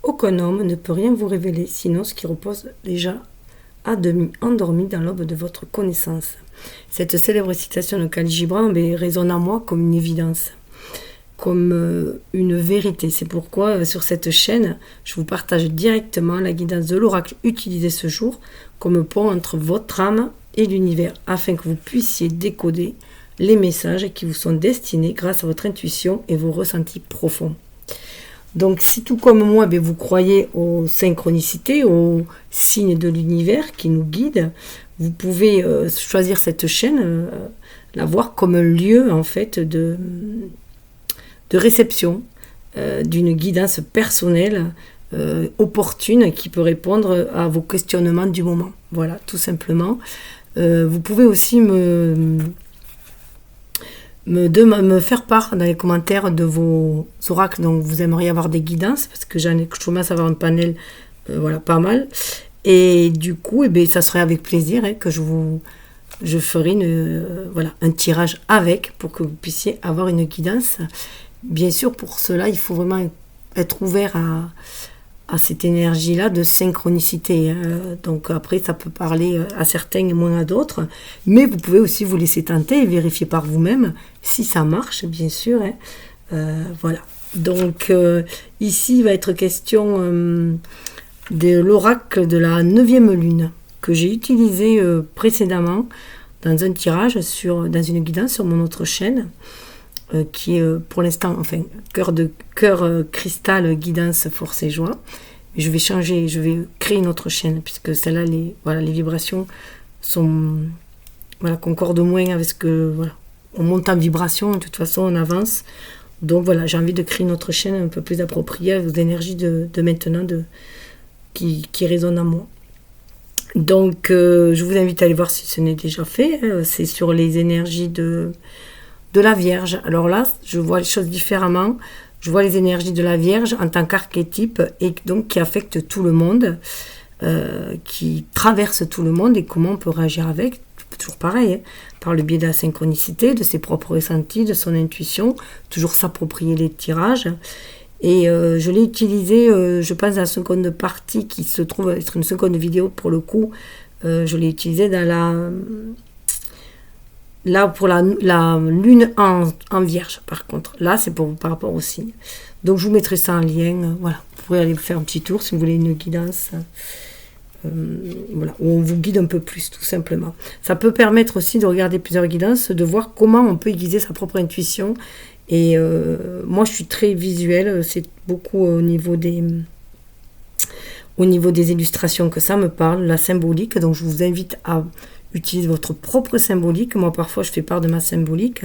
aucun homme ne peut rien vous révéler, sinon ce qui repose déjà à demi endormi dans l'aube de votre connaissance. Cette célèbre citation de Khalil Gibran résonne en moi comme une évidence, comme une vérité. C'est pourquoi sur cette chaîne, je vous partage directement la guidance de l'oracle utilisée ce jour comme pont entre votre âme et l'univers, afin que vous puissiez décoder les messages qui vous sont destinés grâce à votre intuition et vos ressentis profonds. Donc si tout comme moi, vous croyez aux synchronicités, aux signes de l'univers qui nous guident, vous pouvez choisir cette chaîne, la voir comme un lieu en fait de réception d'une guidance personnelle opportune qui peut répondre à vos questionnements du moment. Voilà, tout simplement. Vous pouvez aussi me faire part dans les commentaires de vos oracles dont vous aimeriez avoir des guidances, parce que je commence à avoir un panel pas mal. Et du coup, ça serait avec plaisir que je ferai un tirage avec pour que vous puissiez avoir une guidance. Bien sûr, pour cela, il faut vraiment être ouvert à cette énergie-là de synchronicité. Donc après, ça peut parler à certains et moins à d'autres. Mais vous pouvez aussi vous laisser tenter et vérifier par vous-même si ça marche, bien sûr. Voilà. Donc ici, il va être question de l'oracle de la 9e lune que j'ai utilisé précédemment dans un tirage, dans une guidance sur mon autre chaîne. Qui est pour l'instant, cœur cristal, guidance, force et joie. Je vais changer, je vais créer une autre chaîne, puisque celle-là, les vibrations sont, concordent moins avec ce que, on monte en vibration, de toute façon, on avance. Donc voilà, j'ai envie de créer une autre chaîne un peu plus appropriée aux énergies de maintenant, qui résonnent en moi. Donc, je vous invite à aller voir si ce n'est déjà fait. C'est sur les énergies de la Vierge. Alors là, je vois les choses différemment. Je vois les énergies de la Vierge en tant qu'archétype et donc qui affectent tout le monde, qui traverse tout le monde et comment on peut réagir avec. Toujours pareil, par le biais de la synchronicité, de ses propres ressentis, de son intuition, toujours s'approprier les tirages. Et je l'ai utilisé, je pense, dans la seconde partie qui se trouve être une seconde vidéo pour le coup. Je l'ai utilisé dans Là, pour la lune en Vierge, par contre. Là, c'est par rapport au signe. Donc, je vous mettrai ça en lien. Voilà. Vous pourrez aller faire un petit tour si vous voulez une guidance. Où on vous guide un peu plus, tout simplement. Ça peut permettre aussi de regarder plusieurs guidances, de voir comment on peut aiguiser sa propre intuition. Et moi, je suis très visuelle. C'est beaucoup au niveau des illustrations que ça me parle, la symbolique. Donc, je vous invite à utiliser votre propre symbolique. Moi, parfois, je fais part de ma symbolique,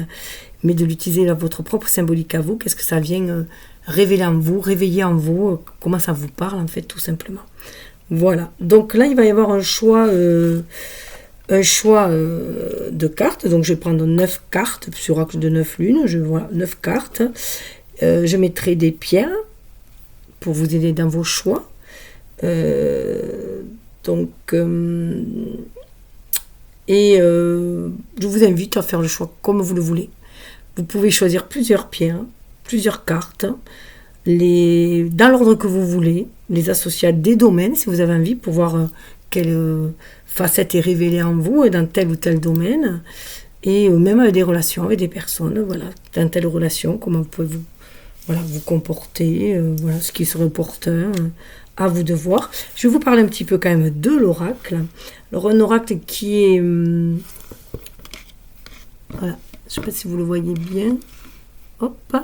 mais de l'utiliser votre propre symbolique à vous. Qu'est-ce que ça vient révéler en vous, réveiller en vous, comment ça vous parle, en fait, tout simplement. Voilà. Donc là, il va y avoir un choix de cartes. Donc, je vais prendre 9 cartes sur oracle de 9 lunes. Je vois 9 cartes. Je mettrai des pierres pour vous aider dans vos choix. Je vous invite à faire le choix comme vous le voulez. Vous pouvez choisir plusieurs pierres, plusieurs cartes, dans l'ordre que vous voulez, les associer à des domaines si vous avez envie pour voir quelle facette est révélée en vous et dans tel ou tel domaine, et même avec des relations avec des personnes, dans telle relation, comment vous pouvez vous comporter, ce qui serait opportun. À vous de voir. Je vais vous parler un petit peu quand même de l'oracle. Alors un oracle qui est... je ne sais pas si vous le voyez bien. Hop.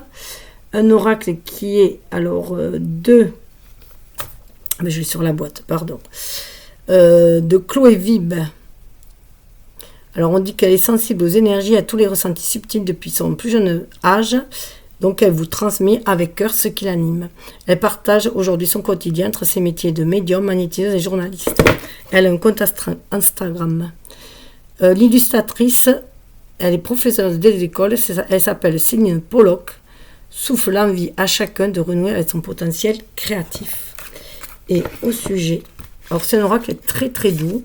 Un oracle qui est alors je vais sur la boîte, pardon. De Chloé Vib. Alors on dit qu'elle est sensible aux énergies, à tous les ressentis subtils depuis son plus jeune âge. Donc, elle vous transmet avec cœur ce qui l'anime. Elle partage aujourd'hui son quotidien entre ses métiers de médium, magnétiseuse et journaliste. Elle a un compte Instagram. L'illustratrice, elle est professeure des écoles. Elle s'appelle Céline Pollock. Souffle l'envie à chacun de renouer avec son potentiel créatif. Et au sujet, alors c'est un oracle très très doux,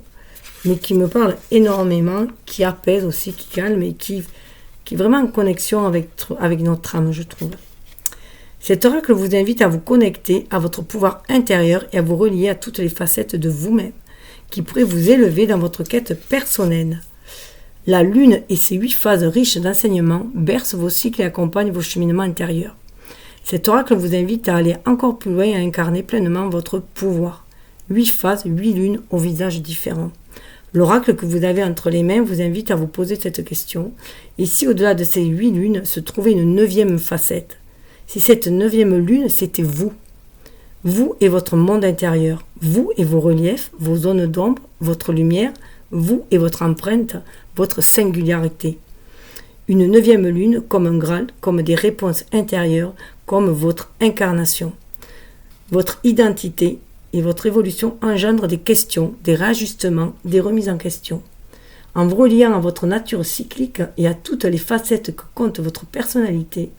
mais qui me parle énormément, qui apaise aussi, qui calme et qui est vraiment en connexion avec notre âme, je trouve. Cet oracle vous invite à vous connecter à votre pouvoir intérieur et à vous relier à toutes les facettes de vous-même qui pourraient vous élever dans votre quête personnelle. La lune et ses 8 phases riches d'enseignements bercent vos cycles et accompagnent vos cheminements intérieurs. Cet oracle vous invite à aller encore plus loin et à incarner pleinement votre pouvoir. 8 phases, 8 lunes aux visages différents. L'oracle que vous avez entre les mains vous invite à vous poser cette question. Et si au-delà de ces 8 lunes se trouvait une 9e facette? Si cette 9e lune, c'était vous. Vous et votre monde intérieur. Vous et vos reliefs, vos zones d'ombre, votre lumière. Vous et votre empreinte, votre singularité. Une 9e lune comme un Graal, comme des réponses intérieures, comme votre incarnation. Votre identité et votre évolution engendrent des questions, des réajustements, des remises en question. En vous reliant à votre nature cyclique et à toutes les facettes que compte votre personnalité,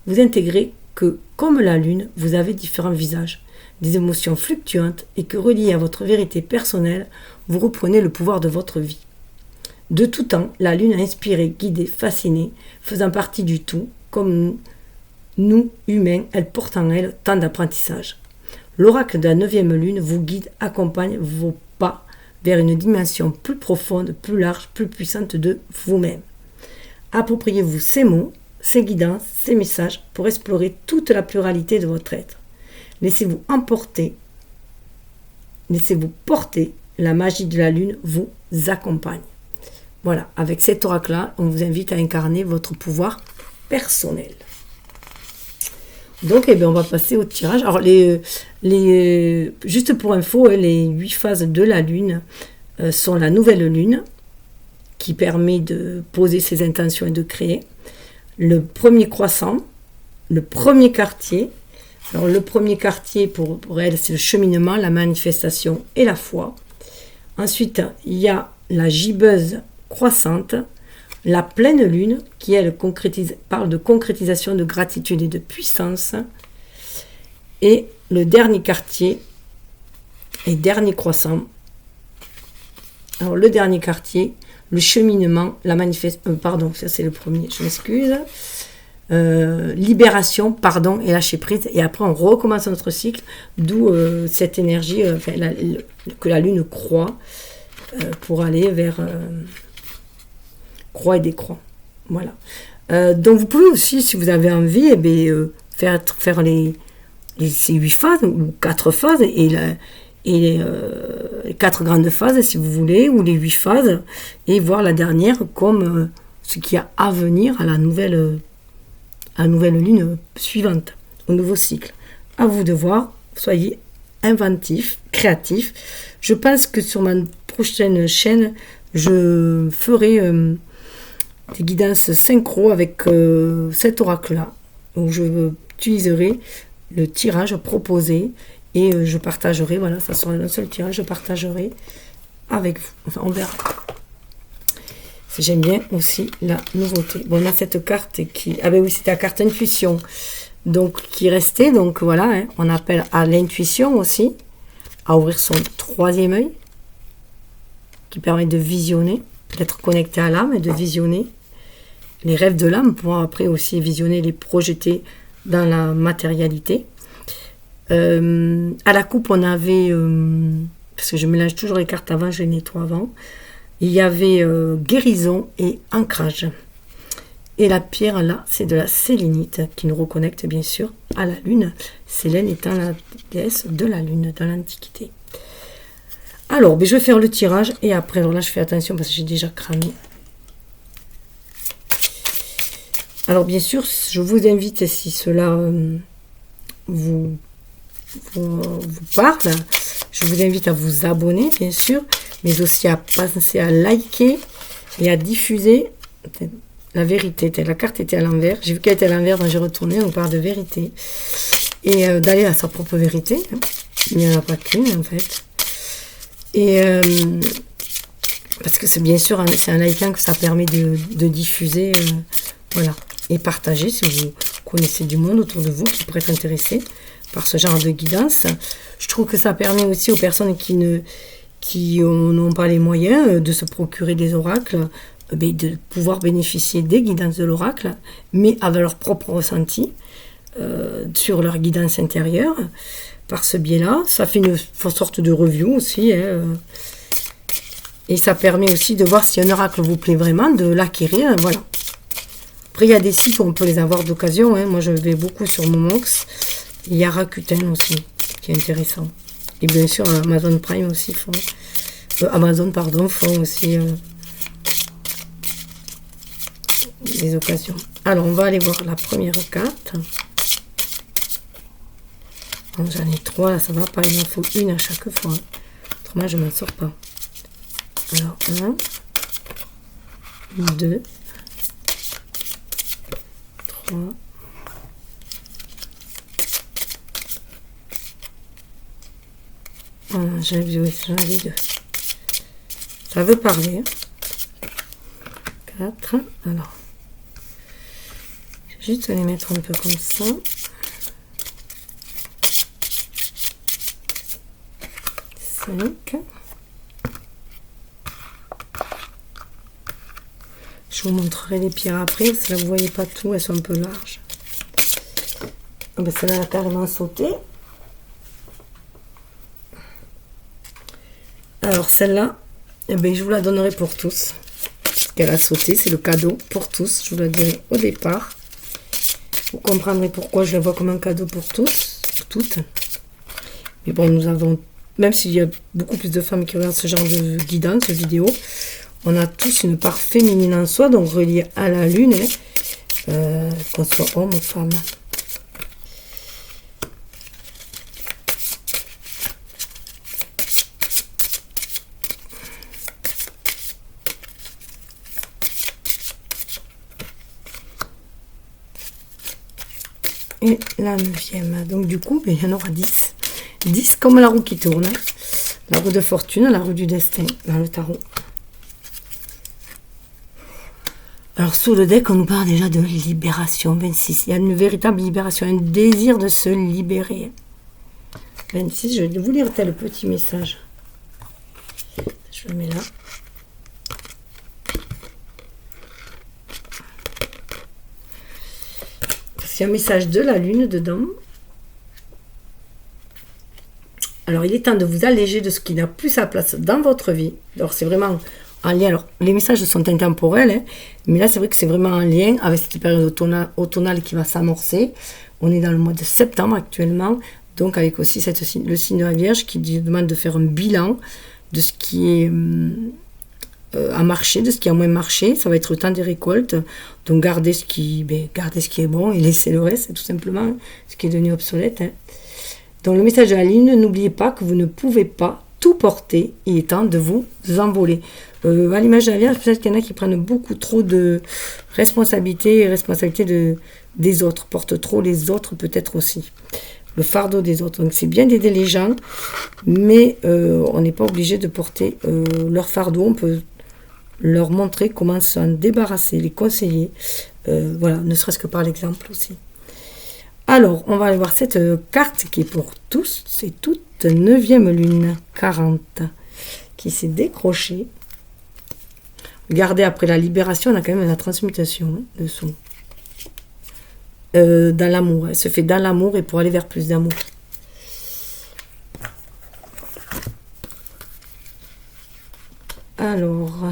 vous intégrez que, comme la lune, vous avez différents visages, des émotions fluctuantes et que relié à votre vérité personnelle, vous reprenez le pouvoir de votre vie. De tout temps, la lune a inspiré, guidé, fasciné, faisant partie du tout, comme nous, humains, elle porte en elle tant d'apprentissage. L'oracle de la 9e lune vous guide, accompagne vos pas vers une dimension plus profonde, plus large, plus puissante de vous-même. Appropriez-vous ces mots, ces guidances, ces messages pour explorer toute la pluralité de votre être. Laissez-vous emporter, laissez-vous porter, la magie de la lune vous accompagne. Voilà, avec cet oracle-là, on vous invite à incarner votre pouvoir personnel. Donc, on va passer au tirage. Alors, juste pour info, les 8 phases de la lune sont la nouvelle lune, qui permet de poser ses intentions et de créer. Le premier croissant, le premier quartier. Alors, le premier quartier, pour elle, c'est le cheminement, la manifestation et la foi. Ensuite, il y a la gibbeuse croissante, la pleine lune, qui elle parle de concrétisation, de gratitude et de puissance. Et le dernier quartier et dernier croissant. Alors le dernier quartier, le cheminement, la manifestation, pardon, ça c'est le premier, je m'excuse. Libération, pardon et lâcher prise. Et après on recommence notre cycle, d'où cette énergie que la lune croît pour aller vers... croix et décroît. Voilà. Donc vous pouvez aussi, si vous avez envie, faire ces 8 phases ou 4 phases et les 4 grandes phases si vous voulez, ou les 8 phases, et voir la dernière comme ce qu'il y a à venir à la nouvelle lune suivante, au nouveau cycle. À vous de voir, soyez inventifs, créatifs. Je pense que sur ma prochaine chaîne, je ferai des guidances synchro avec cet oracle-là, où je utiliserai le tirage proposé et je partagerai, voilà, ça sera un seul tirage, je partagerai avec vous. Enfin, on verra. J'aime bien aussi la nouveauté. Bon, on a cette carte qui... Ah ben oui, c'était la carte intuition. Donc, qui restait. Donc, voilà, hein, on appelle à l'intuition aussi, à ouvrir son 3e œil, qui permet de visionner, d'être connecté à l'âme et de visionner les rêves de l'âme, pour après aussi visionner, les projeter dans la matérialité. À la coupe, on avait, parce que je mélange toujours les cartes avant, je les nettoie avant, il y avait guérison et ancrage. Et la pierre là, c'est de la sélénite, qui nous reconnecte bien sûr à la lune, Sélène étant la déesse de la lune dans l'Antiquité. Alors, je vais faire le tirage et après, alors là je fais attention parce que j'ai déjà cramé. Alors bien sûr, je vous invite, si cela vous parle, je vous invite à vous abonner bien sûr, mais aussi à penser à liker et à diffuser la vérité. La carte était à l'envers, j'ai vu qu'elle était à l'envers, donc j'ai retourné, on parle de vérité. Et d'aller à sa propre vérité, il n'y en a pas qu'une en fait. Et parce que c'est bien sûr, c'est un likant que ça permet de diffuser, voilà, et partager si vous connaissez du monde autour de vous qui pourrait être intéressé par ce genre de guidance. Je trouve que ça permet aussi aux personnes qui n'ont pas les moyens de se procurer des oracles, de pouvoir bénéficier des guidances de l'oracle, mais avec leur propre ressenti. sur leur guidance intérieure par ce biais-là. Ça fait une sorte de review aussi. Et ça permet aussi de voir si un oracle vous plaît vraiment, de l'acquérir. Voilà. Après, il y a des sites où on peut les avoir d'occasion. Moi, je vais beaucoup sur Momox. Il y a Rakuten aussi, qui est intéressant. Et bien sûr, Amazon Prime aussi font. Amazon, pardon, font aussi des occasions. Alors, on va aller voir la première carte. Bon, j'en ai 3, là, ça va pas. Il en faut une à chaque fois. Autrement, je m'en sors pas. Alors, 1, 2, 3. J'en ai 2. Ça veut parler. 4. Alors, je vais juste les mettre un peu comme ça. 5. Je vous montrerai les pierres après, parce que là vous voyez pas tout, elles sont un peu larges. Ah ben celle-là elle a carrément sauté. Alors celle-là, eh ben, je vous la donnerai pour tous. Qu'elle a sauté, c'est le cadeau pour tous, je vous la dirai au départ. Vous comprendrez pourquoi je la vois comme un cadeau pour tous, pour toutes. Mais bon, nous avons, même s'il y a beaucoup plus de femmes qui regardent ce genre de guidance, de vidéo, on a tous une part féminine en soi, donc reliée à la lune, qu'on soit homme ou femme. Et la 9e. Donc du coup, il y en aura 10. 10 comme la roue qui tourne. La roue de fortune, la roue du destin dans le tarot. Alors sous le deck, on nous parle déjà de libération. 26. Il y a une véritable libération, un désir de se libérer. 26, je vais vous lire tel petit message. Je le mets là. C'est un message de la lune dedans. Alors, il est temps de vous alléger de ce qui n'a plus sa place dans votre vie. Alors, c'est vraiment en lien. Alors, les messages sont intemporels, mais là, c'est vrai que c'est vraiment en lien avec cette période automnale qui va s'amorcer. On est dans le mois de septembre actuellement, donc avec aussi le signe de la Vierge qui demande de faire un bilan de ce qui est a marché, de ce qui a moins marché. Ça va être le temps des récoltes. Donc gardez ce qui est bon et laissez le reste, tout simplement, ce qui est devenu obsolète. Donc le message de la lune, n'oubliez pas que vous ne pouvez pas tout porter. Il est temps de vous envoler. À l'image de la Vierge, peut-être qu'il y en a qui prennent beaucoup trop de responsabilités des autres, portent trop les autres peut-être aussi. Le fardeau des autres. Donc c'est bien d'aider les gens, mais on n'est pas obligé de porter leur fardeau. On peut leur montrer comment s'en débarrasser, les conseiller. Voilà, ne serait-ce que par l'exemple aussi. Alors, on va aller voir cette carte qui est pour tous. C'est toute 9e lune, 40, qui s'est décrochée. Regardez, après la libération, on a quand même la transmutation dessous. Dans l'amour. Elle se fait dans l'amour et pour aller vers plus d'amour. Alors,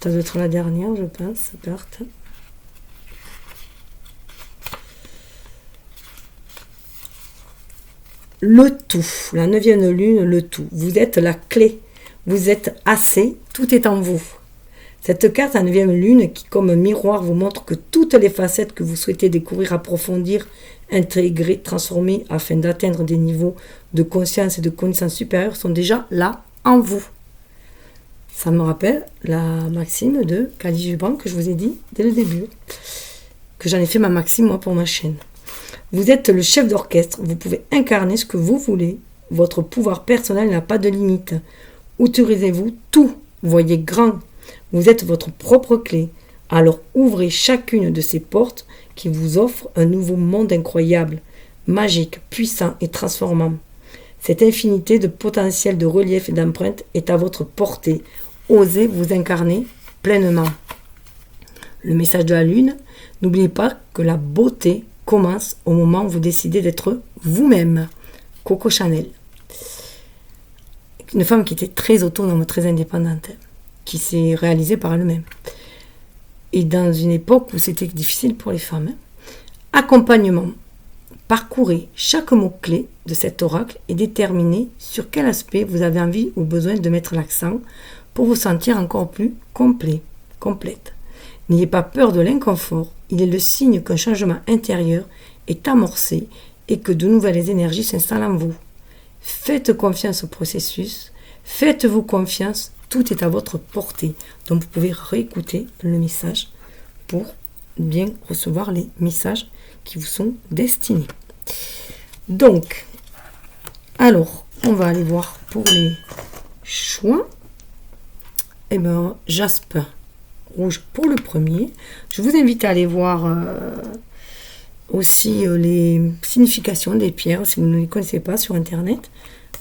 ça doit être la dernière, je pense, cette carte. Le tout, la 9e lune, le tout. Vous êtes la clé. Vous êtes assez, tout est en vous. Cette carte, la 9e lune, qui comme un miroir vous montre que toutes les facettes que vous souhaitez découvrir, approfondir, intégrer, transformer, afin d'atteindre des niveaux de conscience et de connaissance supérieures, sont déjà là, en vous. Ça me rappelle la maxime de Khalil Gibran que je vous ai dit dès le début, que j'en ai fait ma maxime, moi, pour ma chaîne. Vous êtes le chef d'orchestre, vous pouvez incarner ce que vous voulez. Votre pouvoir personnel n'a pas de limite. Autorisez-vous tout, voyez grand. Vous êtes votre propre clé. Alors ouvrez chacune de ces portes qui vous offrent un nouveau monde incroyable, magique, puissant et transformant. Cette infinité de potentiel de relief et d'empreintes est à votre portée. Osez vous incarner pleinement. Le message de la lune, n'oubliez pas que la beauté commence au moment où vous décidez d'être vous-même. Coco Chanel. Une femme qui était très autonome, très indépendante, qui s'est réalisée par elle-même. Et dans une époque où c'était difficile pour les femmes. Accompagnement. Parcourez chaque mot-clé de cet oracle et déterminez sur quel aspect vous avez envie ou besoin de mettre l'accent pour vous sentir encore plus complète. N'ayez pas peur de l'inconfort, il est le signe qu'un changement intérieur est amorcé et que de nouvelles énergies s'installent en vous. Faites confiance au processus, faites-vous confiance, tout est à votre portée. Donc vous pouvez réécouter le message pour bien recevoir les messages qui vous sont destinés. Donc, alors, on va aller voir pour les choix. Eh bien, jaspe rouge pour le premier. Je vous invite à aller voir aussi les significations des pierres, si vous ne les connaissez pas sur Internet,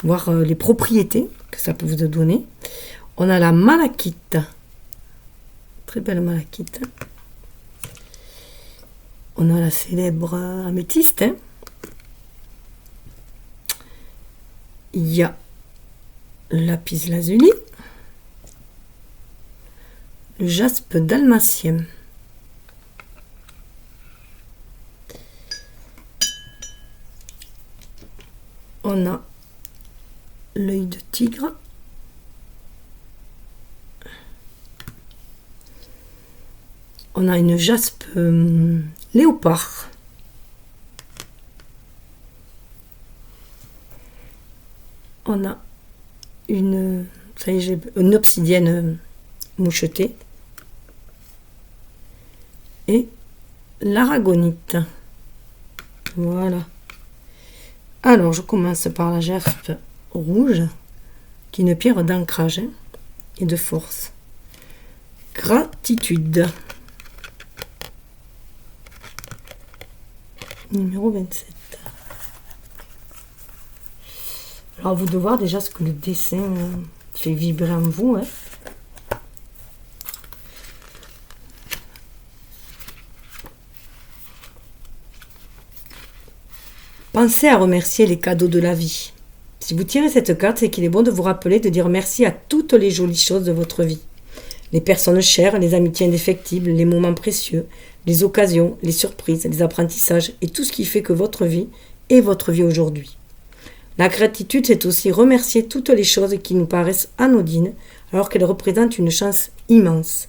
voir les propriétés que ça peut vous donner. On a la malachite. Très belle malachite. On a la célèbre améthyste. Il y a le lapis lazuli. Le jaspe dalmatien. On a l'œil de tigre. On a une jaspe léopard. On a une obsidienne mouchetée. Et l'aragonite. Voilà. Alors, je commence par la jaspe rouge, qui est une pierre d'ancrage et de force. Gratitude. Numéro 27. Alors, vous devez voir déjà ce que le dessin fait vibrer en vous. Hein. Pensez à remercier les cadeaux de la vie. Si vous tirez cette carte, c'est qu'il est bon de vous rappeler de dire merci à toutes les jolies choses de votre vie. Les personnes chères, les amitiés indéfectibles, les moments précieux, les occasions, les surprises, les apprentissages et tout ce qui fait que votre vie est votre vie aujourd'hui. La gratitude, c'est aussi remercier toutes les choses qui nous paraissent anodines alors qu'elles représentent une chance immense.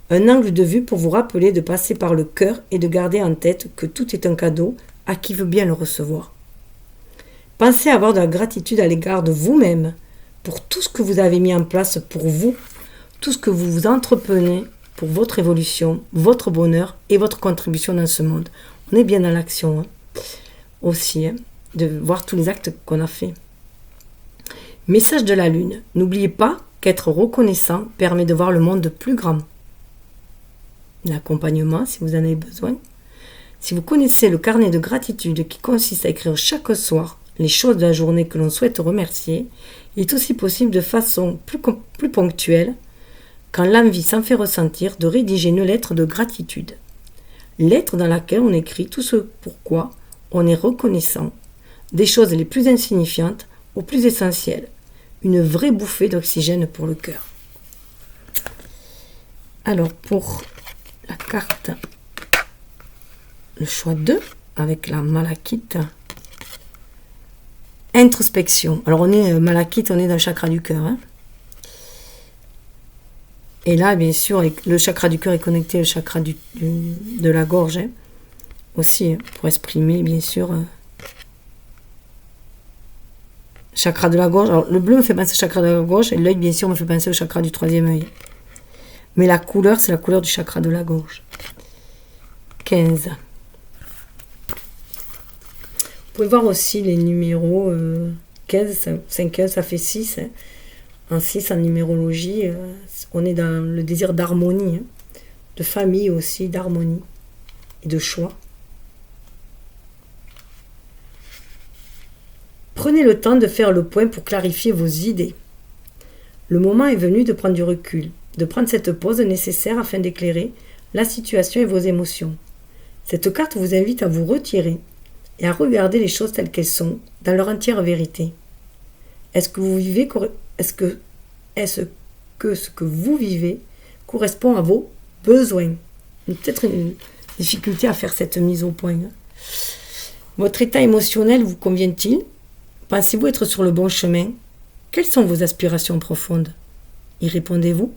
Un angle de vue pour vous rappeler de passer par le cœur et de garder en tête que tout est un cadeau à qui veut bien le recevoir. Pensez à avoir de la gratitude à l'égard de vous-même pour tout ce que vous avez mis en place pour vous, tout ce que vous vous entreprenez pour votre évolution, votre bonheur et votre contribution dans ce monde. On est bien dans l'action aussi, de voir tous les actes qu'on a faits. Message de la lune. N'oubliez pas qu'être reconnaissant permet de voir le monde plus grand. L'accompagnement, si vous en avez besoin. Si vous connaissez le carnet de gratitude qui consiste à écrire chaque soir les choses de la journée que l'on souhaite remercier, il est aussi possible de façon plus ponctuelle, quand l'envie s'en fait ressentir, de rédiger une lettre de gratitude. Lettre dans laquelle on écrit tout ce pourquoi on est reconnaissant, des choses les plus insignifiantes aux plus essentielles. Une vraie bouffée d'oxygène pour le cœur. Alors pour la carte, le choix 2, avec la malachite. Introspection. Alors on est malachite, on est dans le chakra du cœur. Hein. Et là, bien sûr, le chakra du cœur est connecté au chakra de la gorge. Hein. Aussi, pour exprimer, bien sûr, chakra de la gorge. Alors le bleu me fait penser au chakra de la gorge et l'œil, bien sûr, me fait penser au chakra du troisième œil. Mais la couleur, c'est la couleur du chakra de la gorge. 15. Vous pouvez voir aussi les numéros 15, 5, ça fait 6. Hein. En 6, en numérologie, on est dans le désir d'harmonie, hein, de famille aussi, d'harmonie et de choix. Prenez le temps de faire le point pour clarifier vos idées. Le moment est venu de prendre du recul, de prendre cette pause nécessaire afin d'éclairer la situation et vos émotions. Cette carte vous invite à vous retirer et à regarder les choses telles qu'elles sont, dans leur entière vérité. Est-ce que ce que vous vivez correspond à vos besoins? Peut-être une difficulté à faire cette mise au point. Votre état émotionnel vous convient-il? Pensez-vous être sur le bon chemin? Quelles sont vos aspirations profondes? Y répondez-vous?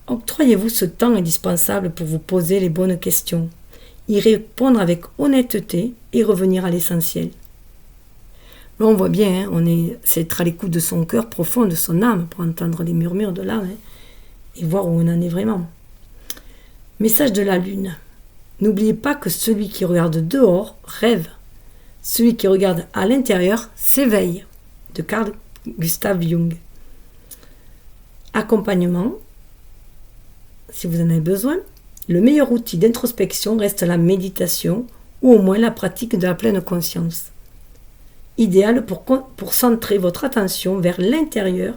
Octroyez-vous ce temps indispensable pour vous poser les bonnes questions, y répondre avec honnêteté et revenir à l'essentiel. Là, on voit bien, c'est être à l'écoute de son cœur profond, de son âme, pour entendre les murmures de l'âme et voir où on en est vraiment. Message de la lune. N'oubliez pas que celui qui regarde dehors rêve. Celui qui regarde à l'intérieur s'éveille. De Carl Gustav Jung. Accompagnement. Si vous en avez besoin, le meilleur outil d'introspection reste la méditation ou au moins la pratique de la pleine conscience. Idéal pour centrer votre attention vers l'intérieur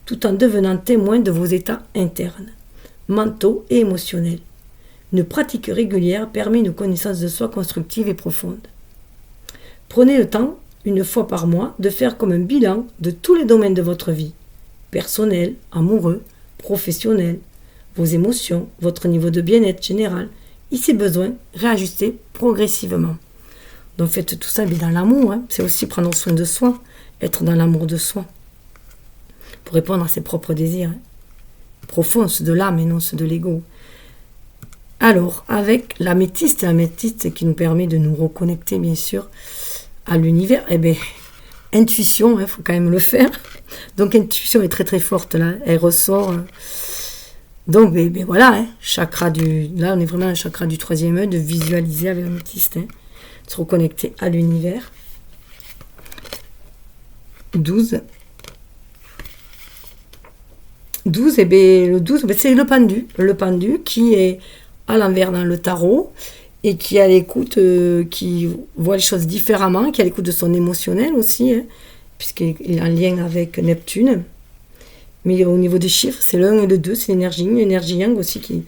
tout en devenant témoin de vos états internes, mentaux et émotionnels. Une pratique régulière permet une connaissance de soi constructive et profonde. Prenez le temps, une fois par mois, de faire comme un bilan de tous les domaines de votre vie, personnel, amoureux, professionnel, vos émotions, votre niveau de bien-être général, et si besoin, réajustez progressivement. Donc faites tout ça dans l'amour, c'est aussi prendre soin de soi, être dans l'amour de soi, pour répondre à ses propres désirs, profonds, ceux de l'âme et non ceux de l'ego. Alors, avec l'améthyste qui nous permet de nous reconnecter, bien sûr, à l'univers, intuition, faut quand même le faire. Donc, intuition est très très forte, là, elle ressort. Donc, voilà, chakra là, on est vraiment un chakra du 3e œil, de visualiser avec l'améthyste, de se reconnecter à l'univers. 12. 12, le 12, c'est le pendu qui est à l'envers dans le tarot et qui est à l'écoute, qui voit les choses différemment, qui est à l'écoute de son émotionnel aussi, puisqu'il est en lien avec Neptune. Mais au niveau des chiffres, c'est le 1 et le 2, c'est l'énergie yang aussi qu'il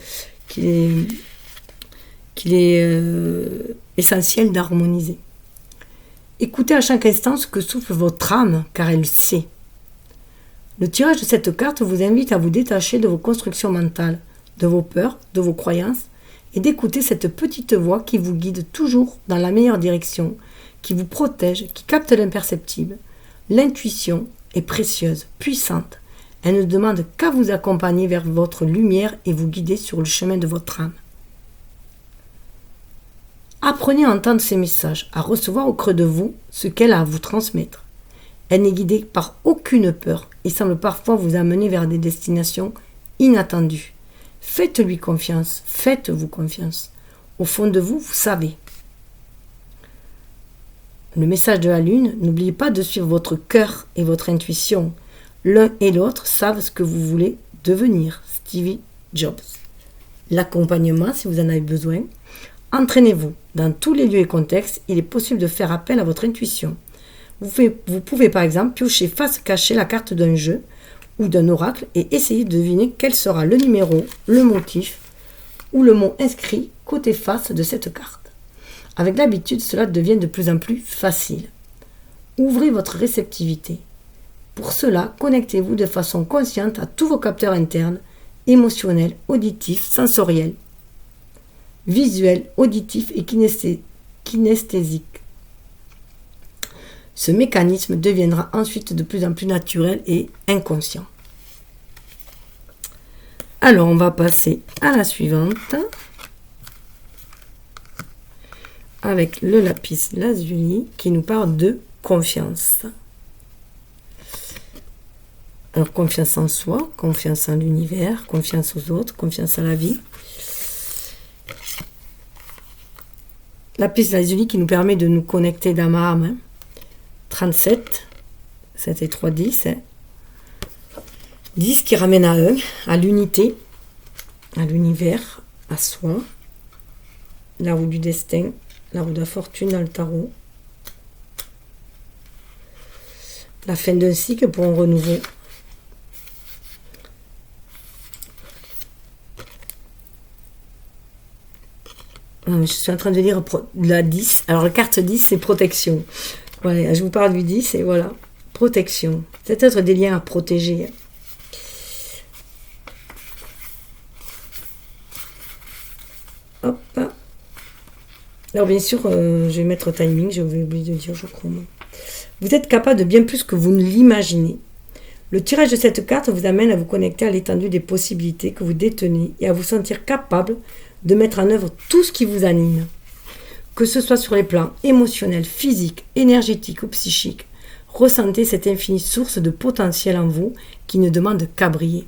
est essentiel d'harmoniser. Écoutez à chaque instant ce que souffle votre âme, car elle sait. Le tirage de cette carte vous invite à vous détacher de vos constructions mentales, de vos peurs, de vos croyances, et d'écouter cette petite voix qui vous guide toujours dans la meilleure direction, qui vous protège, qui capte l'imperceptible. L'intuition est précieuse, puissante. Elle ne demande qu'à vous accompagner vers votre lumière et vous guider sur le chemin de votre âme. Apprenez à entendre ces messages, à recevoir au creux de vous ce qu'elle a à vous transmettre. Elle n'est guidée par aucune peur et semble parfois vous amener vers des destinations inattendues. Faites-lui confiance, faites-vous confiance. Au fond de vous, vous savez. Le message de la lune, n'oubliez pas de suivre votre cœur et votre intuition. L'un et l'autre savent ce que vous voulez devenir. Stevie Jobs. L'accompagnement, si vous en avez besoin. Entraînez-vous. Dans tous les lieux et contextes, il est possible de faire appel à votre intuition. Vous pouvez par exemple piocher face cachée la carte d'un jeu ou d'un oracle et essayer de deviner quel sera le numéro, le motif ou le mot inscrit côté face de cette carte. Avec l'habitude, cela devient de plus en plus facile. Ouvrez votre réceptivité. Pour cela, connectez-vous de façon consciente à tous vos capteurs internes, émotionnels, auditifs, sensoriels, visuels, auditifs et kinesthésiques. Ce mécanisme deviendra ensuite de plus en plus naturel et inconscient. Alors, on va passer à la suivante. Avec le lapis lazuli qui nous parle de confiance. Alors, confiance en soi, confiance en l'univers, confiance aux autres, confiance à la vie. Lapis lazuli qui nous permet de nous connecter d'âme à âme. 37, 7 et 3, 10. 10 qui ramène à 1, à l'unité, à l'univers, à soi. La roue du destin, la roue de la fortune dans le tarot. La fin d'un cycle pour un renouveau. je suis en train de lire la 10. Alors, la carte 10, c'est protection. Voilà, je vous parle du 10 et voilà. Protection. C'est peut-être des liens à protéger. Hop. Alors, bien sûr, je vais mettre timing. J'ai oublié de dire, je crois. Vous êtes capable de bien plus que vous ne l'imaginez. Le tirage de cette carte vous amène à vous connecter à l'étendue des possibilités que vous détenez et à vous sentir capable de mettre en œuvre tout ce qui vous anime. Que ce soit sur les plans émotionnels, physiques, énergétiques ou psychiques, ressentez cette infinie source de potentiel en vous qui ne demande qu'à briller.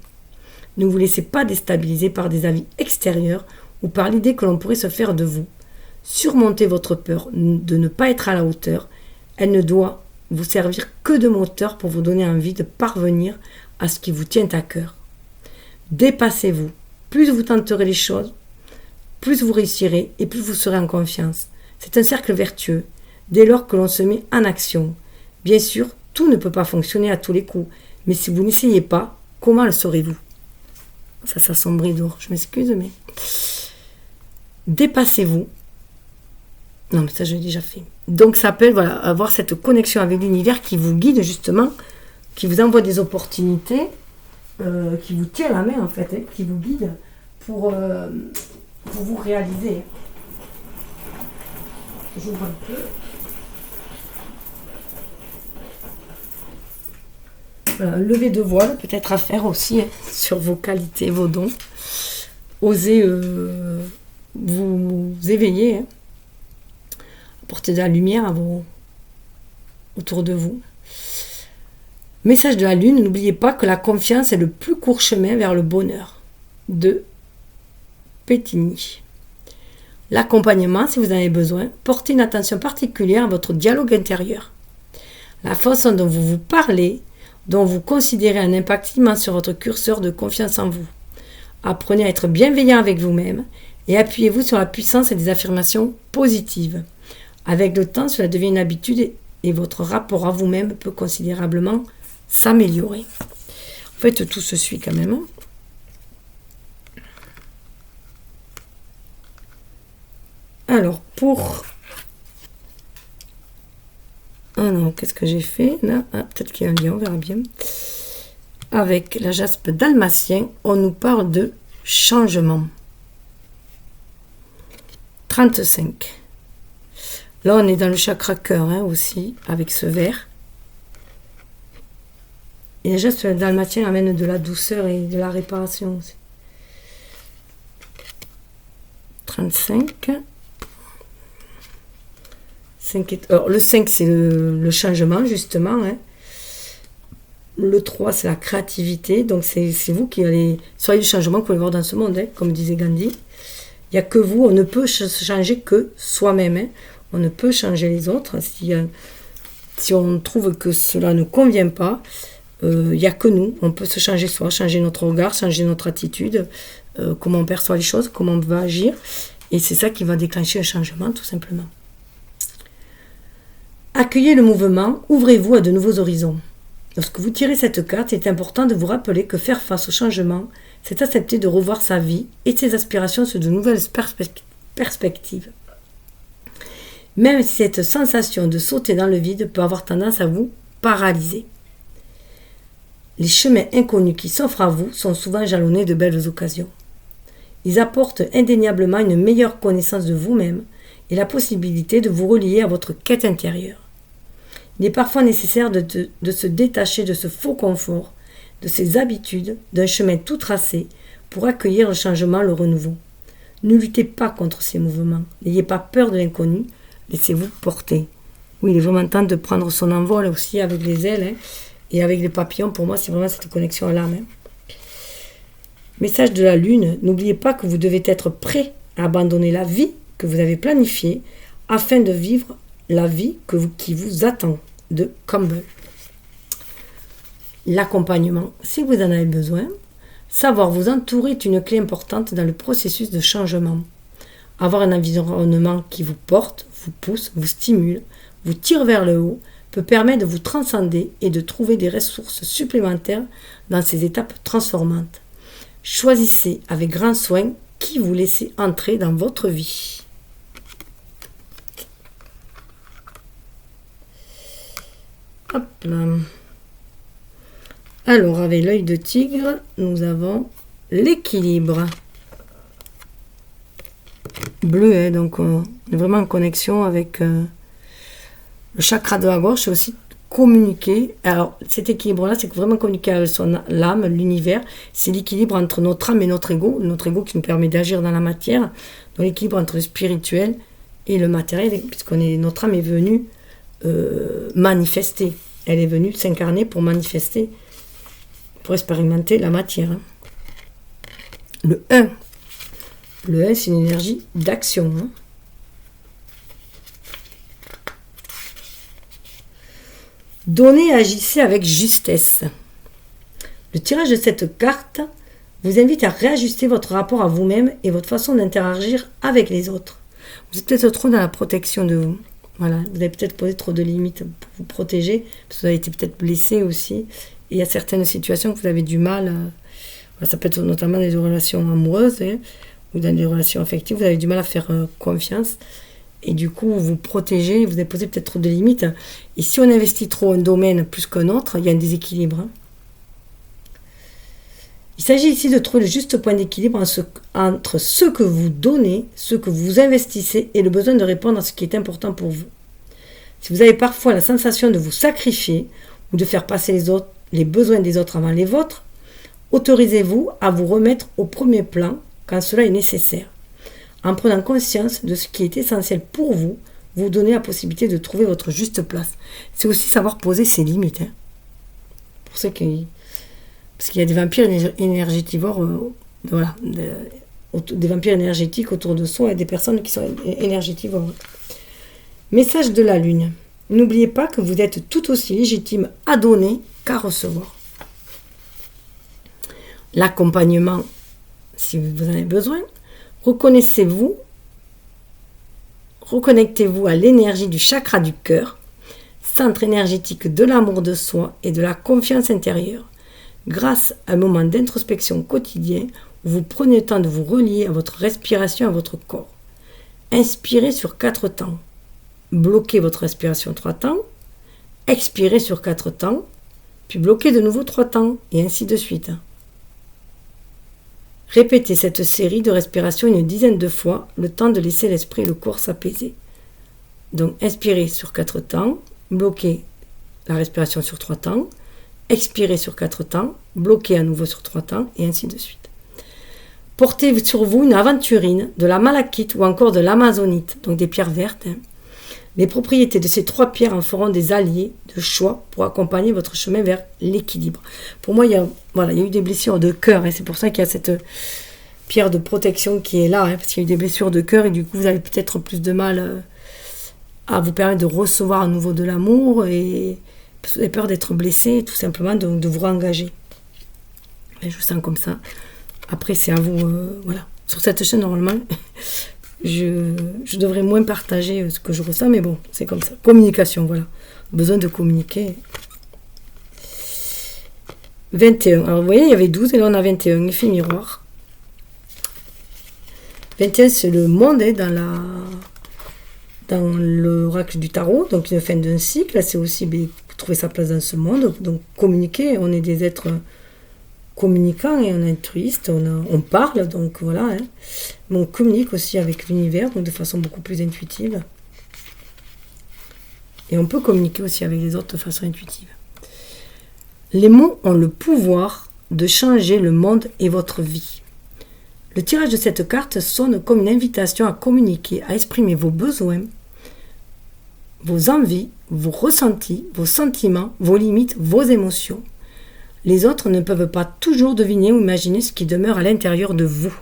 Ne vous laissez pas déstabiliser par des avis extérieurs ou par l'idée que l'on pourrait se faire de vous. Surmontez votre peur de ne pas être à la hauteur. Elle ne doit vous servir que de moteur pour vous donner envie de parvenir à ce qui vous tient à cœur. Dépassez-vous. Plus vous tenterez les choses, plus vous réussirez et plus vous serez en confiance. C'est un cercle vertueux, dès lors que l'on se met en action. Bien sûr, tout ne peut pas fonctionner à tous les coups, mais si vous n'essayez pas, comment le saurez-vous? Ça s'assombrit d'or, je m'excuse, mais... Dépassez-vous. Non, mais ça, je l'ai déjà fait. Donc, ça s'appelle, voilà, avoir cette connexion avec l'univers qui vous guide, justement, qui vous envoie des opportunités, qui vous tient la main, en fait, qui vous guide pour vous réaliser. J'ouvre un peu. Voilà, un lever de voile, peut-être à faire aussi, sur vos qualités, vos dons. Osez vous éveiller, apporter de la lumière autour de vous. Message de la Lune, n'oubliez pas que la confiance est le plus court chemin vers le bonheur. De Pétigny. L'accompagnement, si vous en avez besoin, portez une attention particulière à votre dialogue intérieur. La façon dont vous vous parlez, dont vous considérez un impact immense sur votre curseur de confiance en vous. Apprenez à être bienveillant avec vous-même et appuyez-vous sur la puissance et des affirmations positives. Avec le temps, cela devient une habitude et votre rapport à vous-même peut considérablement s'améliorer. En fait, tout se suit quand même. Alors, pour... Ah non, qu'est-ce que j'ai fait là? Peut-être qu'il y a un lien, on verra bien. Avec la jaspe dalmatien, on nous parle de changement. 35. Là, on est dans le chakra cœur aussi, avec ce vert. Et la jaspe dalmatien amène de la douceur et de la réparation aussi. 35. 5 alors, le 5, c'est le changement, justement. Le 3, c'est la créativité. Donc, c'est vous qui allez... Soyez le changement que vous allez voir dans ce monde, comme disait Gandhi. Il n'y a que vous. On ne peut changer que soi-même. On ne peut changer les autres. Si on trouve que cela ne convient pas, il n'y a que nous. On peut se changer soi, changer notre regard, changer notre attitude, comment on perçoit les choses, comment on va agir. Et c'est ça qui va déclencher un changement, tout simplement. Accueillez le mouvement, ouvrez-vous à de nouveaux horizons. Lorsque vous tirez cette carte, il est important de vous rappeler que faire face au changement, c'est accepter de revoir sa vie et ses aspirations sur de nouvelles perspectives. Même si cette sensation de sauter dans le vide peut avoir tendance à vous paralyser. Les chemins inconnus qui s'offrent à vous sont souvent jalonnés de belles occasions. Ils apportent indéniablement une meilleure connaissance de vous-même et la possibilité de vous relier à votre quête intérieure. Il est parfois nécessaire de se détacher de ce faux confort, de ses habitudes, d'un chemin tout tracé pour accueillir le changement, le renouveau. Ne luttez pas contre ces mouvements, n'ayez pas peur de l'inconnu, laissez-vous porter. Oui, il est vraiment temps de prendre son envol aussi avec les ailes et avec les papillons. Pour moi, c'est vraiment cette connexion à l'âme. Message de la Lune, n'oubliez pas que vous devez être prêt à abandonner la vie que vous avez planifiée afin de vivre la vie qui vous attend. De Campbell. L'accompagnement, si vous en avez besoin, savoir vous entourer est une clé importante dans le processus de changement. Avoir un environnement qui vous porte, vous pousse, vous stimule, vous tire vers le haut, peut permettre de vous transcender et de trouver des ressources supplémentaires dans ces étapes transformantes. Choisissez avec grand soin qui vous laissez entrer dans votre vie. Hop là. Alors, avec l'œil de tigre, nous avons l'équilibre. Bleu, hein, donc on est vraiment en connexion avec le chakra de la gorge, c'est aussi communiquer. Alors, cet équilibre-là, c'est vraiment communiquer avec l'âme, l'univers. C'est l'équilibre entre notre âme et notre ego qui nous permet d'agir dans la matière. Donc, l'équilibre entre le spirituel et le matériel, notre âme est venue manifester. Elle est venue s'incarner pour manifester, pour expérimenter la matière. Hein. Le 1. Le 1, c'est une énergie d'action. Hein. Donnez et agissez avec justesse. Le tirage de cette carte vous invite à réajuster votre rapport à vous-même et votre façon d'interagir avec les autres. Vous êtes peut-être trop dans la protection de vous. Voilà, vous avez peut-être posé trop de limites pour vous protéger, parce que vous avez été peut-être blessé aussi. Et il y a certaines situations que vous avez du mal. Ça peut être notamment dans des relations amoureuses ou dans des relations affectives. Vous avez du mal à faire confiance. Et du coup, vous protégez, vous avez posé peut-être trop de limites. Et si on investit trop un domaine plus qu'un autre, il y a un déséquilibre. Hein. Il s'agit ici de trouver le juste point d'équilibre entre ce que vous donnez, ce que vous investissez et le besoin de répondre à ce qui est important pour vous. Si vous avez parfois la sensation de vous sacrifier ou de faire passer les besoins des autres avant les vôtres, autorisez-vous à vous remettre au premier plan quand cela est nécessaire. En prenant conscience de ce qui est essentiel pour vous, vous donnez la possibilité de trouver votre juste place. C'est aussi savoir poser ses limites. Hein. Pour ceux qui... Parce qu'il y a des vampires énergétivores, des vampires énergétiques autour de soi et des personnes qui sont énergétivores. Message de la Lune. N'oubliez pas que vous êtes tout aussi légitime à donner qu'à recevoir. L'accompagnement, si vous en avez besoin, reconnectez-vous à l'énergie du chakra du cœur, centre énergétique de l'amour de soi et de la confiance intérieure, grâce à un moment d'introspection quotidien où vous prenez le temps de vous relier à votre respiration, à votre corps. Inspirez sur 4 temps. Bloquez votre respiration 3 temps. Expirez sur 4 temps. Puis bloquez de nouveau 3 temps. Et ainsi de suite. Répétez cette série de respirations une dizaine de fois, le temps de laisser l'esprit et le corps s'apaiser. Donc, inspirez sur 4 temps, bloquez la respiration sur 3 temps, expirez sur 4 temps, bloquez à nouveau sur 3 temps, et ainsi de suite. Portez sur vous une aventurine, de la malachite ou encore de l'amazonite, donc des pierres vertes. Les propriétés de ces 3 pierres en feront des alliés de choix pour accompagner votre chemin vers l'équilibre. Pour moi, il y a eu des blessures de cœur, et c'est pour ça qu'il y a cette pierre de protection qui est là, parce qu'il y a eu des blessures de cœur, et du coup, vous avez peut-être plus de mal à vous permettre de recevoir à nouveau de l'amour, et vous avez peur d'être blessé, tout simplement, de vous réengager. Et je vous sens comme ça. Après, c'est à vous, voilà. Sur cette chaîne, normalement... Je devrais moins partager ce que je ressens, mais bon, c'est comme ça. Communication, voilà. Besoin de communiquer. 21. Alors, vous voyez, il y avait 12 et là, on a 21. Effet miroir. 21, c'est le monde dans l'oracle du tarot, donc une fin d'un cycle. Là, c'est aussi trouver sa place dans ce monde. Donc, communiquer, on est des êtres communicants et on est altruiste, on parle, donc voilà. Hein. Mais on communique aussi avec l'univers, donc de façon beaucoup plus intuitive. Et on peut communiquer aussi avec les autres de façon intuitive. Les mots ont le pouvoir de changer le monde et votre vie. Le tirage de cette carte sonne comme une invitation à communiquer, à exprimer vos besoins, vos envies, vos ressentis, vos sentiments, vos limites, vos émotions. Les autres ne peuvent pas toujours deviner ou imaginer ce qui demeure à l'intérieur de vous.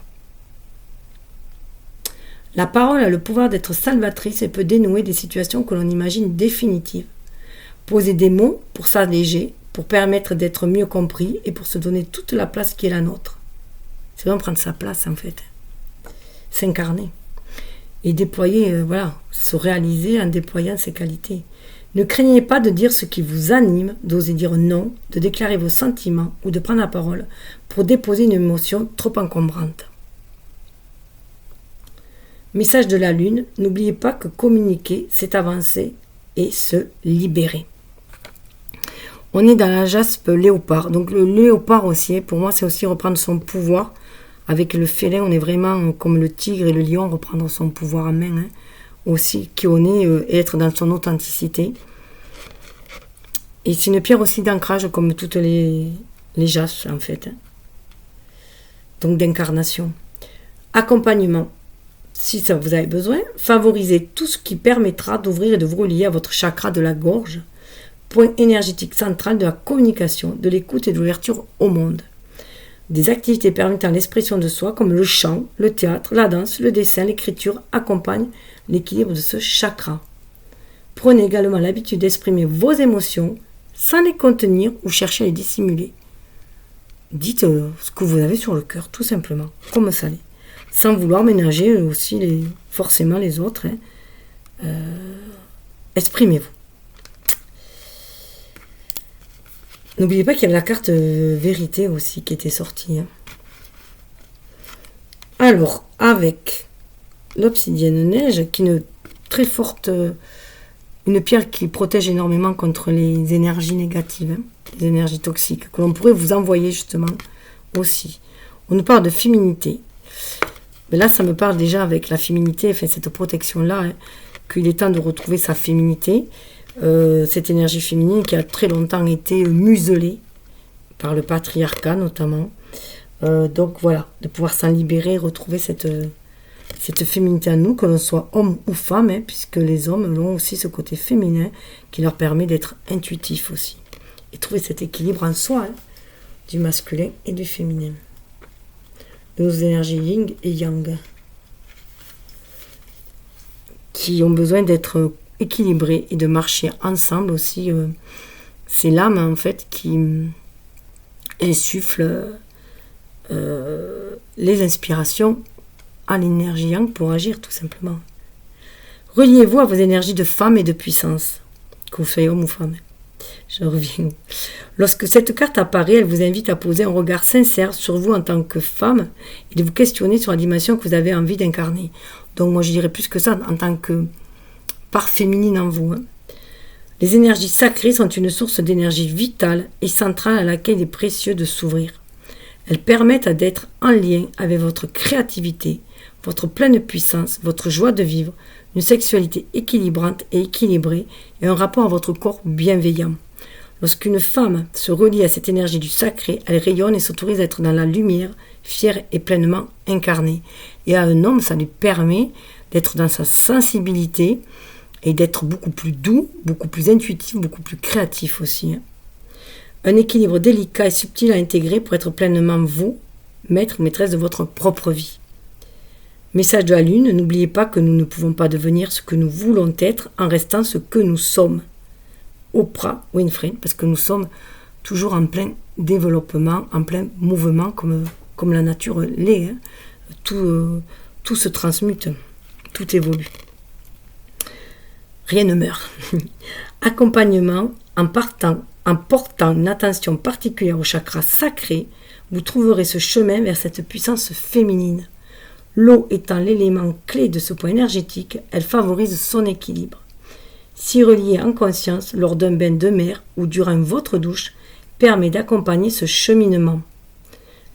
La parole a le pouvoir d'être salvatrice et peut dénouer des situations que l'on imagine définitives. Poser des mots pour s'alléger, pour permettre d'être mieux compris et pour se donner toute la place qui est la nôtre. C'est vraiment prendre sa place en fait. S'incarner. Et déployer, se réaliser en déployant ses qualités. Ne craignez pas de dire ce qui vous anime, d'oser dire non, de déclarer vos sentiments ou de prendre la parole pour déposer une émotion trop encombrante. Message de la Lune, n'oubliez pas que communiquer, c'est avancer et se libérer. On est dans la jaspe léopard. Donc le léopard aussi, pour moi, c'est aussi reprendre son pouvoir. Avec le félin, on est vraiment comme le tigre et le lion, reprendre son pouvoir en main. Aussi, qui on est et être dans son authenticité. Et c'est une pierre aussi d'ancrage, comme toutes les jaspes, en fait. Donc d'incarnation. Accompagnement. Si ça vous avez besoin, favorisez tout ce qui permettra d'ouvrir et de vous relier à votre chakra de la gorge, point énergétique central de la communication, de l'écoute et de l'ouverture au monde. Des activités permettant l'expression de soi comme le chant, le théâtre, la danse, le dessin, l'écriture accompagnent l'équilibre de ce chakra. Prenez également l'habitude d'exprimer vos émotions sans les contenir ou chercher à les dissimuler. Dites ce que vous avez sur le cœur, tout simplement, comme ça l'est, sans vouloir ménager aussi forcément les autres. Exprimez-vous. N'oubliez pas qu'il y avait la carte vérité aussi qui était sortie. Alors, avec l'obsidienne neige, qui est une très forte, une pierre qui protège énormément contre les énergies négatives, les énergies toxiques, que l'on pourrait vous envoyer justement aussi. On nous parle de féminité. Mais là, ça me parle déjà avec la féminité, enfin, cette protection-là, qu'il est temps de retrouver sa féminité. Cette énergie féminine qui a très longtemps été muselée par le patriarcat notamment. Donc voilà, de pouvoir s'en libérer, retrouver cette féminité en nous, que l'on soit homme ou femme, puisque les hommes ont aussi ce côté féminin qui leur permet d'être intuitifs aussi. Et trouver cet équilibre en soi, du masculin et du féminin. De nos énergies yin et yang, qui ont besoin d'être équilibrés et de marcher ensemble aussi. C'est l'âme en fait qui insuffle les inspirations à l'énergie yang pour agir tout simplement. Reliez-vous à vos énergies de femme et de puissance, que vous soyez homme ou femme. Je reviens. Lorsque cette carte apparaît, elle vous invite à poser un regard sincère sur vous en tant que femme et de vous questionner sur la dimension que vous avez envie d'incarner. Donc moi je dirais plus que ça, en tant que part féminine en vous. Les énergies sacrées sont une source d'énergie vitale et centrale à laquelle il est précieux de s'ouvrir. Elles permettent d'être en lien avec votre créativité, votre pleine puissance, votre joie de vivre, une sexualité équilibrante et équilibrée et un rapport à votre corps bienveillant. Lorsqu'une femme se relie à cette énergie du sacré, elle rayonne et s'autorise à être dans la lumière, fière et pleinement incarnée. Et à un homme, ça lui permet d'être dans sa sensibilité et d'être beaucoup plus doux, beaucoup plus intuitif, beaucoup plus créatif aussi. Un équilibre délicat et subtil à intégrer pour être pleinement vous, maître ou maîtresse de votre propre vie. Message de la Lune, n'oubliez pas que nous ne pouvons pas devenir ce que nous voulons être en restant ce que nous sommes. Oprah Winfrey, parce que nous sommes toujours en plein développement, en plein mouvement, comme la nature l'est. Tout se transmute, tout évolue. Rien ne meurt. Accompagnement, en portant une attention particulière au chakra sacré, vous trouverez ce chemin vers cette puissance féminine. L'eau étant l'élément clé de ce point énergétique, elle favorise son équilibre. S'y relier en conscience lors d'un bain de mer ou durant votre douche permet d'accompagner ce cheminement.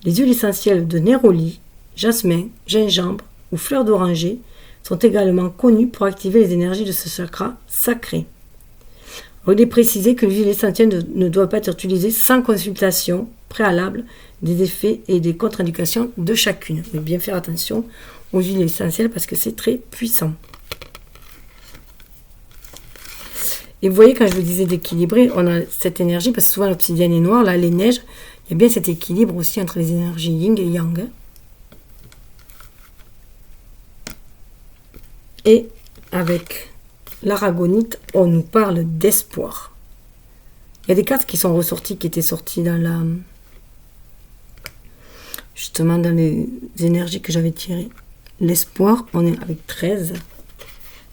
Les huiles essentielles de néroli, jasmin, gingembre ou fleurs d'oranger sont également connues pour activer les énergies de ce chakra sacré. Il est précisé que l'huile essentielle ne doit pas être utilisée sans consultation préalable des effets et des contre-indications de chacune. Mais bien faire attention aux huiles essentielles parce que c'est très puissant. Et vous voyez, quand je vous disais d'équilibrer, on a cette énergie, parce que souvent l'obsidienne est noire, là les neiges, il y a bien cet équilibre aussi entre les énergies yin et yang. Et avec l'aragonite, on nous parle d'espoir. Il y a des cartes qui sont ressorties, qui étaient sorties justement dans les énergies que j'avais tirées. L'espoir, on est avec 13.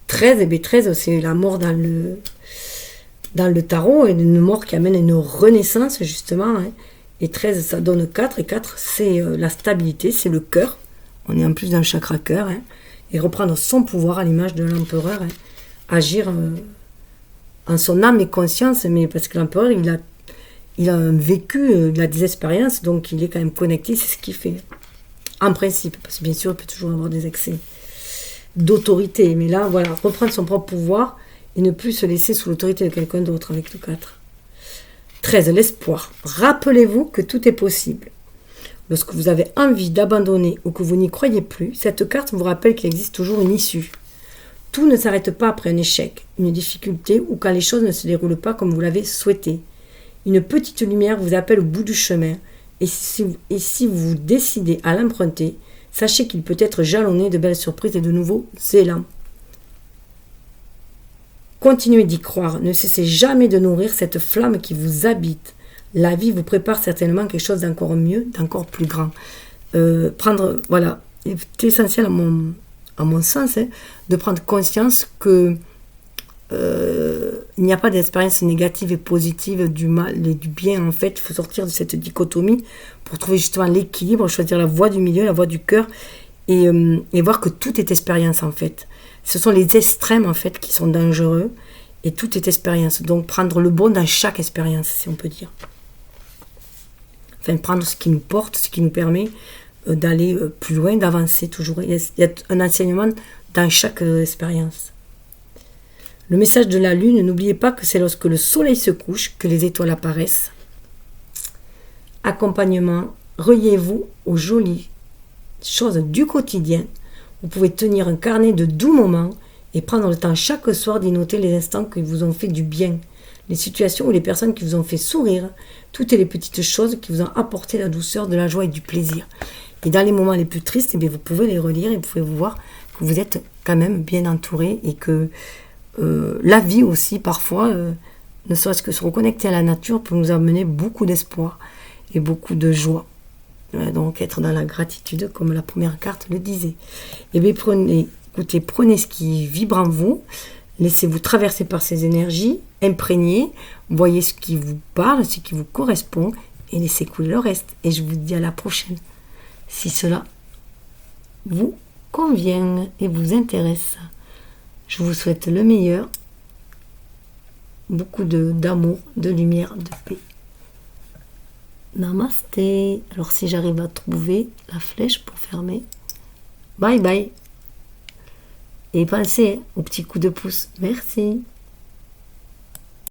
13, et bien 13, c'est la mort dans le tarot, et une mort qui amène une renaissance, justement. Et 13, ça donne 4, et 4, c'est la stabilité, c'est le cœur. On est en plus dans le chakra cœur, et reprendre son pouvoir à l'image de l'empereur, agir en son âme et conscience, mais parce que l'empereur, il a un vécu, il a des expériences, donc il est quand même connecté, c'est ce qu'il fait. En principe, parce que bien sûr, il peut toujours avoir des excès d'autorité. Mais là, voilà, reprendre son propre pouvoir et ne plus se laisser sous l'autorité de quelqu'un d'autre avec le 4. 13. L'espoir. Rappelez-vous que tout est possible. Lorsque vous avez envie d'abandonner ou que vous n'y croyez plus, cette carte vous rappelle qu'il existe toujours une issue. Tout ne s'arrête pas après un échec, une difficulté ou quand les choses ne se déroulent pas comme vous l'avez souhaité. Une petite lumière vous appelle au bout du chemin et si vous décidez à l'emprunter, sachez qu'il peut être jalonné de belles surprises et de nouveaux élans. Continuez d'y croire, ne cessez jamais de nourrir cette flamme qui vous habite. La vie vous prépare certainement quelque chose d'encore mieux, d'encore plus grand. C'est essentiel à mon sens, de prendre conscience que il n'y a pas d'expérience négative et positive du mal et du bien. En fait, il faut sortir de cette dichotomie pour trouver justement l'équilibre, choisir la voie du milieu, la voie du cœur et voir que tout est expérience en fait. Ce sont les extrêmes en fait qui sont dangereux et tout est expérience. Donc prendre le bon dans chaque expérience, si on peut dire. Enfin, prendre ce qui nous porte, ce qui nous permet d'aller plus loin, d'avancer toujours. Il y a un enseignement dans chaque expérience. Le message de la lune, n'oubliez pas que c'est lorsque le soleil se couche que les étoiles apparaissent. Accompagnement, reliez-vous aux jolies choses du quotidien. Vous pouvez tenir un carnet de doux moments et prendre le temps chaque soir d'y noter les instants qui vous ont fait du bien, les situations ou les personnes qui vous ont fait sourire, toutes les petites choses qui vous ont apporté la douceur, de la joie et du plaisir. Et dans les moments les plus tristes, vous pouvez les relire et vous pouvez vous voir que vous êtes quand même bien entouré et que la vie aussi, parfois, ne serait-ce que se reconnecter à la nature peut nous amener beaucoup d'espoir et beaucoup de joie. Donc, être dans la gratitude, comme la première carte le disait. Et bien, prenez ce qui vibre en vous, laissez-vous traverser par ces énergies, imprégnez, voyez ce qui vous parle, ce qui vous correspond, et laissez couler le reste. Et je vous dis à la prochaine, si cela vous convient et vous intéresse. Je vous souhaite le meilleur, beaucoup d'amour, de lumière, de paix. Namasté. Alors si j'arrive à trouver la flèche pour fermer, bye bye. Et pensez au petit coup de pouce. Merci.